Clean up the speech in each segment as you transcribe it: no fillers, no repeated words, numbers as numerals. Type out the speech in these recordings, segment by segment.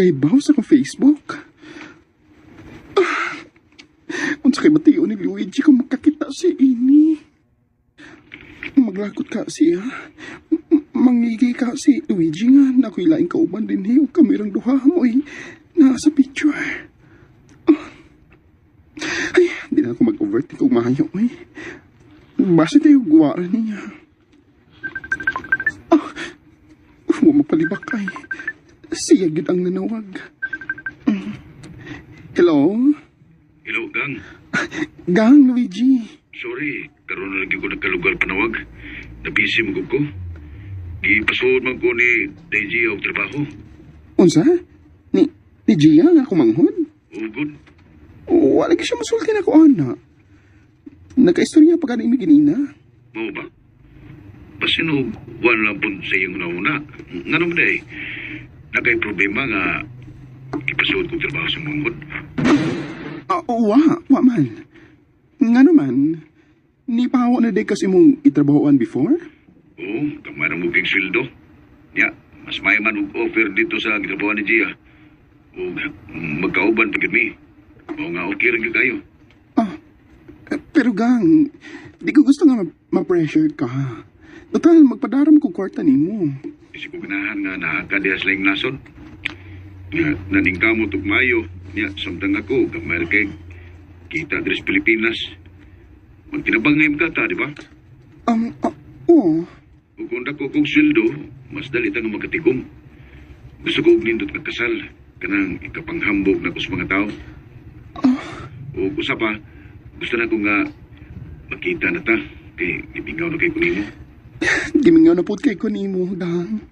kaibaw sa akong Facebook. Unsa kay matiyo ni Luigi kung magkakita si ini. Maglakot ka siya. Mangigi ka si Luigi nga na ako'y laing kauban din hiyo kamirang duha mo nasa picture. Ay, di na ako mag-overthink kung mahayo Basta tayo guwara niya. Huwag mapalibak siya gid ang nanawag. Hello? Hello, Gang. Gang, Luigi. Sorry, karon na lagi ko nagkalugar panawag. Nabisi mo ko. Gipasuod man ko ni Deji og trabaho. Unsa? Ni Gia nga kumanghod? Oh, good. Wala ka siya masulti na ko, ana. Nagkaistorya pa ka na imiginina. Mao ba? Pasino, wala lang po sa iyong una-una. Nga naman nakay problema nga ipasuod kong trabaho sa mangod. Wa man. Nga naman, ni pahawa na day kasi mong itrabahoan before? Oo, kamarang mo kong sweldo. Ya, mas may man og offer dito sa trabaho ni Gia. O magkauban pagid mi. O nga okay rin kayo. Pero gang, di ko gusto nga ma-pressure ka. Total, magpadaram ko kwarta ni mo. Kasi ko ganahan nga nakakadiyas lang nasod. Nga, naningkamot og Mayo. Nga, samtang ako, gamay kay kita dres Pilipinas. Magtinabang ngayon ka ta, di ba? Oo. O kung dako kong sweldo, mas dali nga magkatigom. Gusto ko og nindot kagkasal. Kanang ikapanghambog na ko sa mga tao. O kusa pa, gusto na ko nga makita na ta. Kay ibingaw na kay kunimo. Gimingaw na po kay kunimo, gang.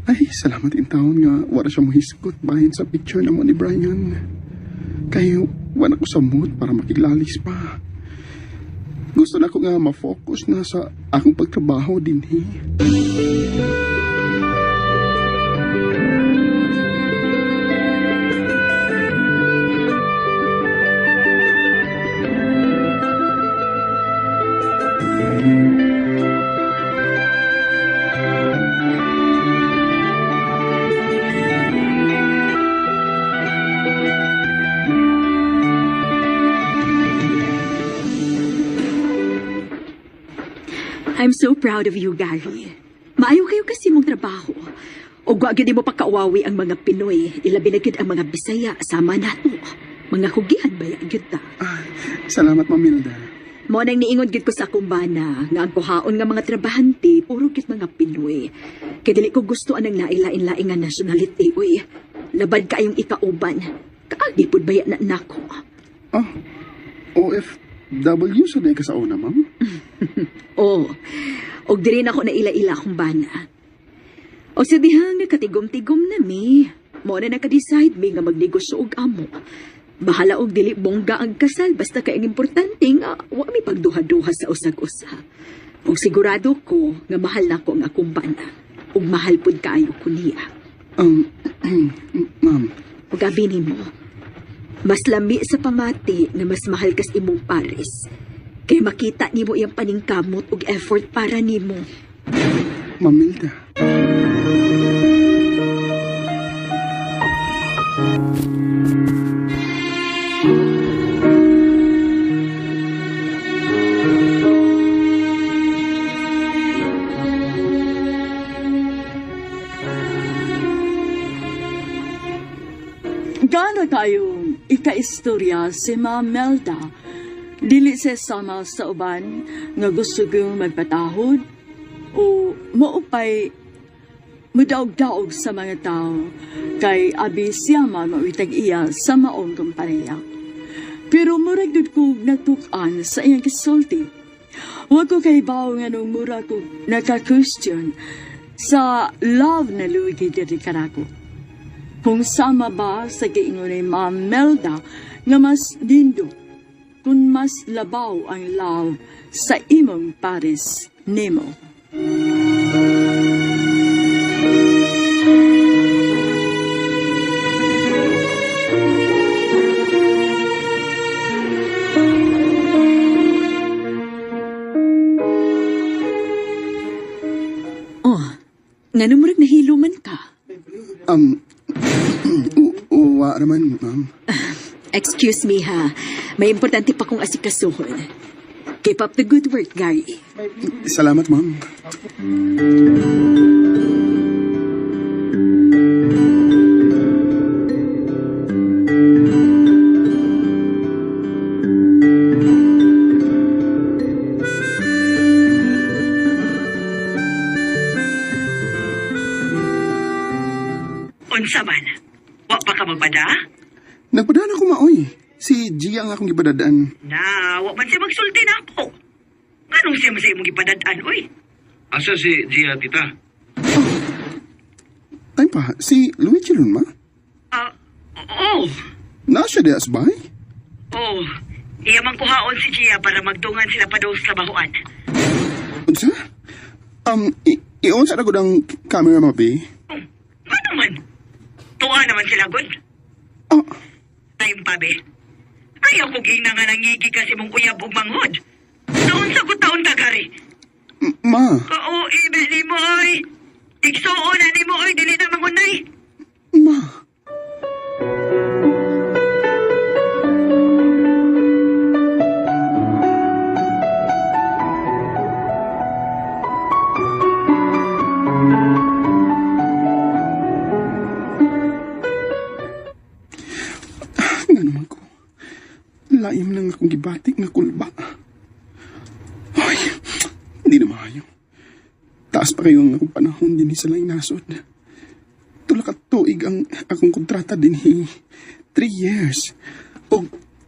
Ay, salamat in taon nga wala siya mahiskot bahin sa picture na mo ni Brian. Kayo, wala ko sa mood para makilalis pa. Gusto na ko nga ma-focus na sa akong pagtrabaho din I'm so proud of you, Gary. Maayo kayo kasi mong trabaho. O wag yun mo pagkauwawi ang mga Pinoy. Ilabi na yun ang mga Bisaya. Sama nato. Mga hugihan ba yan yun ta? Salamat, Mamilda. Mo nang niingon gid ko sa akong bana nga ang kuhaon nga mga trabahante puro gid mga Pinoy. Kay dili ko gusto anang nailain-laing nga nationality uy. Labad kayong ikauban. Kaagi pud baya na nako. OFW sa day ka sa una, ma'am? Oh, og diri na ako na ila-ila akong bana. O sa dihang nakatigom-tigom na mi, mo na nakadecide mi nga magnegosyo og amo. Bahala og dili bongga ang kasal basta kay ang importante nga wa mi pagduha-duha sa usag-usa. Og sigurado ko nga mahal na ko ang akong bana. Ug mahal pud kaayo ko niya. Ma'am. Ug abi nimo, mas lami sa pamati nga mas mahal kas imong pares. Kay makita nimo iyang paningkamot ug effort para nimo. Mamilda. Gana kayong ika-istorya si Ma'am Melda. Dili siya sama sa uban nga gusto kong magpatahod o maupay mudaog-daog sa mga tao kay abi siya man mauitag iya sa maong kumpanya. Pero murag dud ko natukan sa iyang kisulti. Huwag ko kay bawo nga nung mura ko naka-question sa love na luwigi diri kanako. Kung sama ba sa giingon ni Ma'am Melda nga mas lindo kung mas labaw ang love sa imong pares nimo. Nga numurag nahilo man ka. Uwa naman, ma'am. Excuse me ha. May importante pa kong asikasuhon. Keep up the good work, Gary. Salamat, ma'am. Unsa man? Wa pa ka magbada? Nagpadaan ako, maoy. Si Gia ang akong gibadadaan. Na, wa man siya magsulti na ako. Anong siya masaya mong ipadadaan, oy? Asa si Gia, tita? Time pa, si Luigi ron, ma? Oo. Nasa di asbay? Oo. Iya man kuhaon si Gia para magtungan sila pa daw sa trabahoan. Unsa? Iyon sa nagod ang camera, mabi? Ano man? Tuwa naman sila, good? Ah, Time pa, be. Ayaw kong ina nga nangigi kasi mong uyab ug manghod. Noon sa kutaon tagari. ma. Oo, ibe ni mo, oy. Igsuo na ni mo, oy. Dili na mangunay. Ma. Nga naman ko. Laim lang akong gibatik nga kulba. Ay, hindi na maayo. Taas pa kayo ang akong panahon din sa laing nasod. Tulak at tuig ang akong kontrata din 3 years. O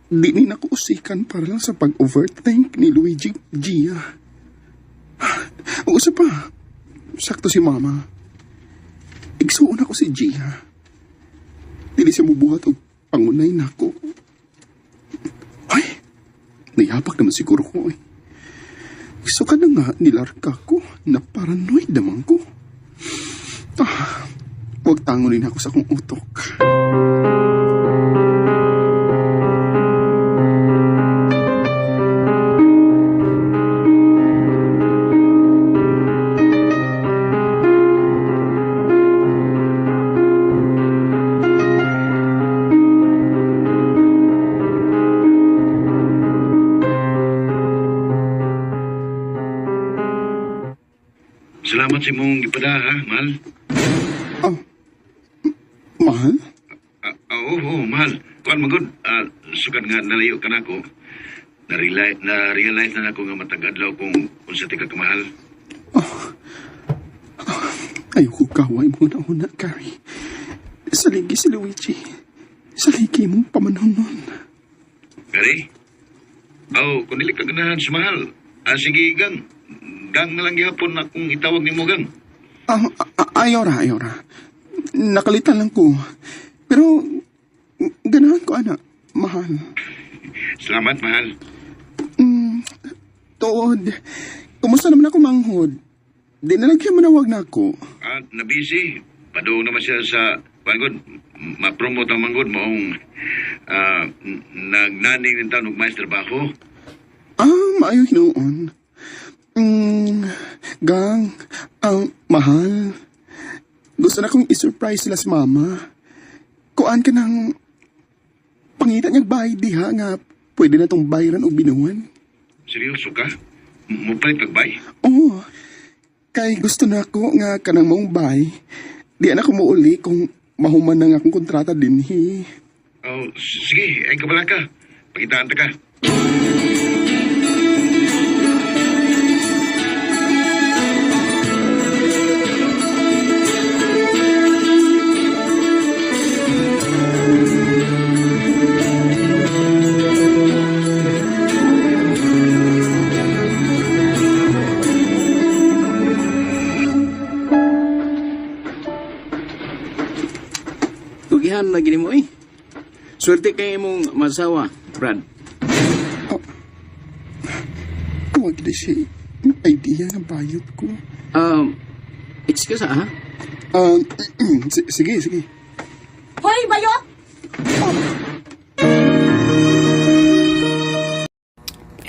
di ni nakuusikan para lang sa pag-overthink ni Luigi Gia. O isa pa, sakto si mama. Igsuon ako si Gia. Dili siya mubuhat o pangunay na ako. Ay, nayapak naman siguro ko eh. So ka na nga nilarga ko na paranoid naman ko. Huwag tangunin ako sa akong utok. Salamat sa imong gipada, ha, mahal? Mahal? Oo, mahal. Kuan magod, sukad nga nalayo ka na ako. Na-realize na ako nga matagadlaw kung unsa ti ka kamahal. Ayoko kaway mo na una, Carrie. Saligi si Luigi. Saligi mong pamanhon nun. Gary? Kung dili ka ganahan sa mahal. Sige, gang. Gang na lang gihapon akong itawag ni mo, gang. Ayora. Nakalitan lang ko. Pero, ganahan ko, anak. Mahal. Salamat, mahal. Tood, kumusta naman ako manghod? Di na lang siya manawag na ako. Na-busy. Padung naman siya sa, pangod, ma-promote ang manggod maong nagnaning ng taon ng maestro trabaho. Maayo noon. Gang, mahal. Gusto na kong isurprise sila si mama. Kuan ka ng pangita niyang bahay diha nga pwede na tong bayaran o binuwan. Seryoso ka? Mupalit kagbay? Oo. Kay gusto na ako nga kanang mong bahay. Di na ko muuli kung mahuman na nga akong kontrata din. Sige, ay kabala ka. Pakitaan ta ka. Tugihan lagi ni mo eh. Swerte kayo mong masawa, Brad. Huwag na siya idea ng bayot ko. It's ka sa ha? Sige. Hoy, bayot!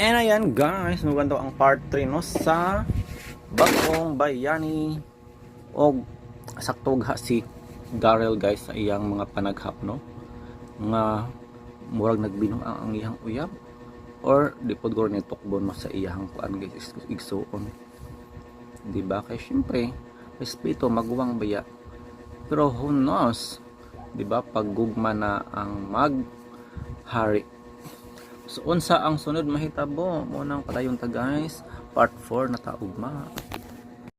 And ayan guys, naganto ang part 3 no sa Bagong Bayani O saktog ha si Daryl guys sa iyang mga panaghap no nga murag nagbinuang ang iyang uyab or di pod guro ni tukbon mas sa iyang kuan guys igsuon, di ba? Kay syempre respeto maguwang baya, pero who knows, di ba, paggugma na ang maghari. So unsa ang sunod mahitabo mo nang padayon ta guys, part 4 na taugma.